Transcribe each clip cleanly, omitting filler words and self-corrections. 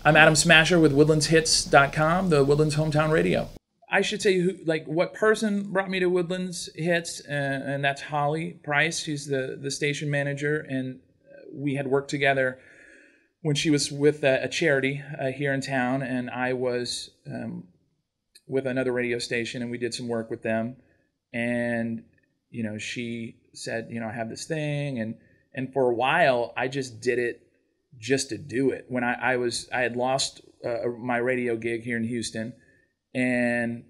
I'm Adam Smasher with WoodlandsHits.com, the Woodlands hometown radio. I should say what person brought me to Woodlands Hits, and that's Holly Price. She's the station manager, and we had worked together when she was with a charity here in town, and I was with another radio station, and we did some work with them. And she said, I have this thing, and for a while I just did it just to do it. When I had lost my radio gig here in Houston, and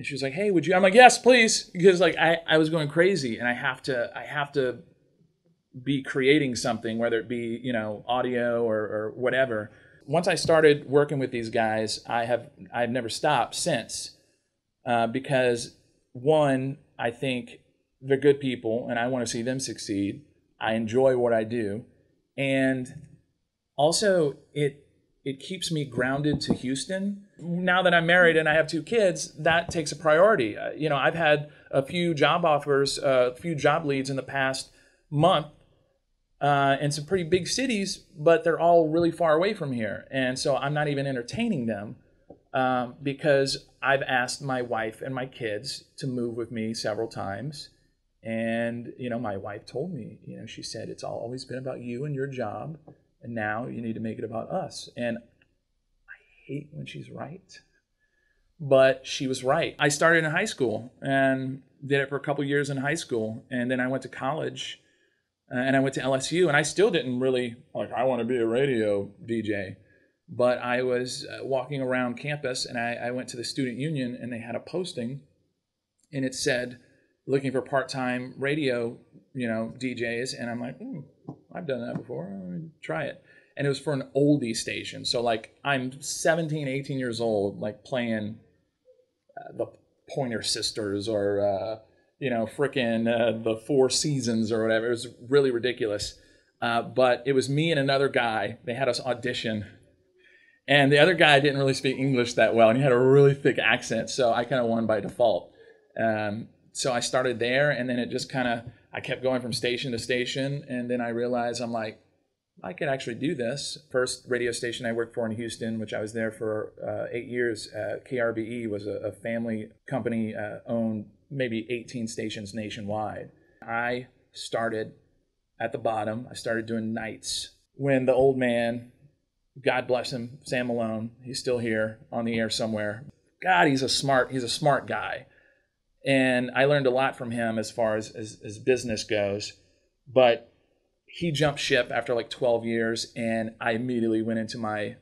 she was like, "Hey, would you?" I'm like, "Yes, please," because I was going crazy, and I have to be creating something, whether it be audio or whatever. Once I started working with these guys, I've never stopped since, because one, I think they're good people, and I want to see them succeed. I enjoy what I do, and also it keeps me grounded to Houston. Now that I'm married and I have 2 kids, that takes a priority. I've had a few job offers, a few job leads in the past month in some pretty big cities, but they're all really far away from here. And so I'm not even entertaining them because I've asked my wife and my kids to move with me several times. And, my wife told me, she said, it's always been about you and your job. And now you need to make it about us. And I hate when she's right, but she was right. I started in high school and did it for a couple years in high school. And then I went to college and I went to LSU, and I still didn't really, I want to be a radio DJ. But I was walking around campus, and I went to the student union, and they had a posting, and it said, looking for part-time radio, DJs. And I'm like, I've done that before. I'm going to try it. And it was for an oldie station. So I'm 17, 18 years old, playing the Pointer Sisters or, the Four Seasons or whatever. It was really ridiculous. But it was me and another guy. They had us audition. And the other guy didn't really speak English that well, and he had a really thick accent. So I kind of won by default. So I started there, and then it just I kept going from station to station, and then I realized I could actually do this. First radio station I worked for in Houston, which I was there for 8 years, KRBE was a family company, owned maybe 18 stations nationwide. I started at the bottom. I started doing nights when the old man, God bless him, Sam Malone, he's still here on the air somewhere. God, he's a smart guy. And I learned a lot from him as far as business goes. But he jumped ship after 12 years, and I immediately went into my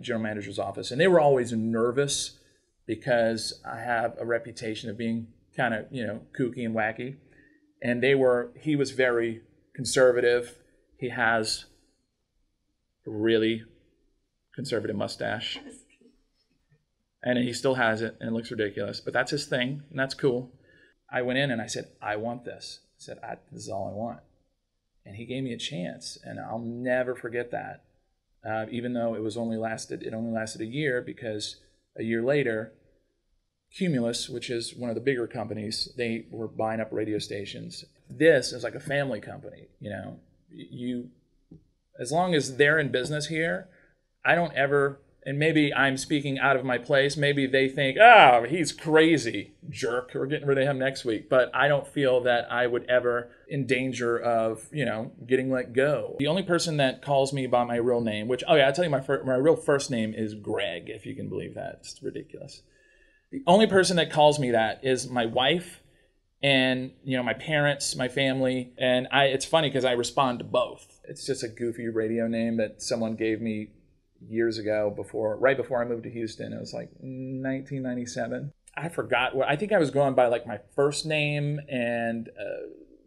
general manager's office. And they were always nervous because I have a reputation of being kind of, kooky and wacky. And he was very conservative. He has a really conservative mustache. And he still has it, and it looks ridiculous. But that's his thing, and that's cool. I went in and I said, I want this. I said, this is all I want. And he gave me a chance, and I'll never forget that. Even though it only lasted a year, because a year later, Cumulus, which is one of the bigger companies, they were buying up radio stations. This is like a family company. As long as they're in business here, I don't ever. And maybe I'm speaking out of my place. Maybe they think, he's crazy, jerk. We're getting rid of him next week. But I don't feel that I would ever in danger of, getting let go. The only person that calls me by my real name, which, I'll tell you, my real first name is Greg, if you can believe that. It's ridiculous. The only person that calls me that is my wife and, my parents, my family. And it's funny because I respond to both. It's just a goofy radio name that someone gave me years ago, right before I moved to Houston. It was 1997. I forgot I think I was going by my first name, and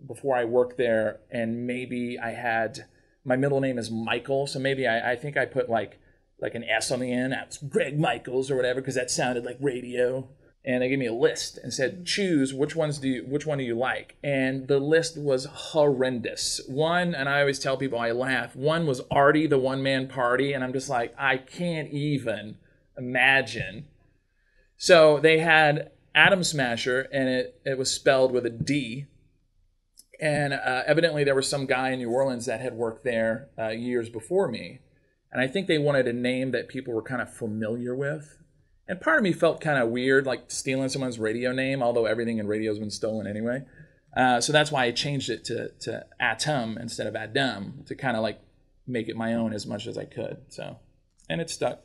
before I worked there, and maybe I had, my middle name is Michael, so maybe I think I put an S on the end. That's Greg Michaels or whatever, because that sounded like radio. And they gave me a list and said, choose which one do you like? And the list was horrendous. One, and I always tell people, I laugh, one was Artie, the one-man party, and I'm just like, I can't even imagine. So they had Adam Smasher, and it was spelled with a D. And evidently there was some guy in New Orleans that had worked there years before me. And I think they wanted a name that people were kind of familiar with. And part of me felt kind of weird, like stealing someone's radio name, although everything in radio has been stolen anyway. So that's why I changed it to Atom instead of Adam, to kind of like make it my own as much as I could. So, and it stuck.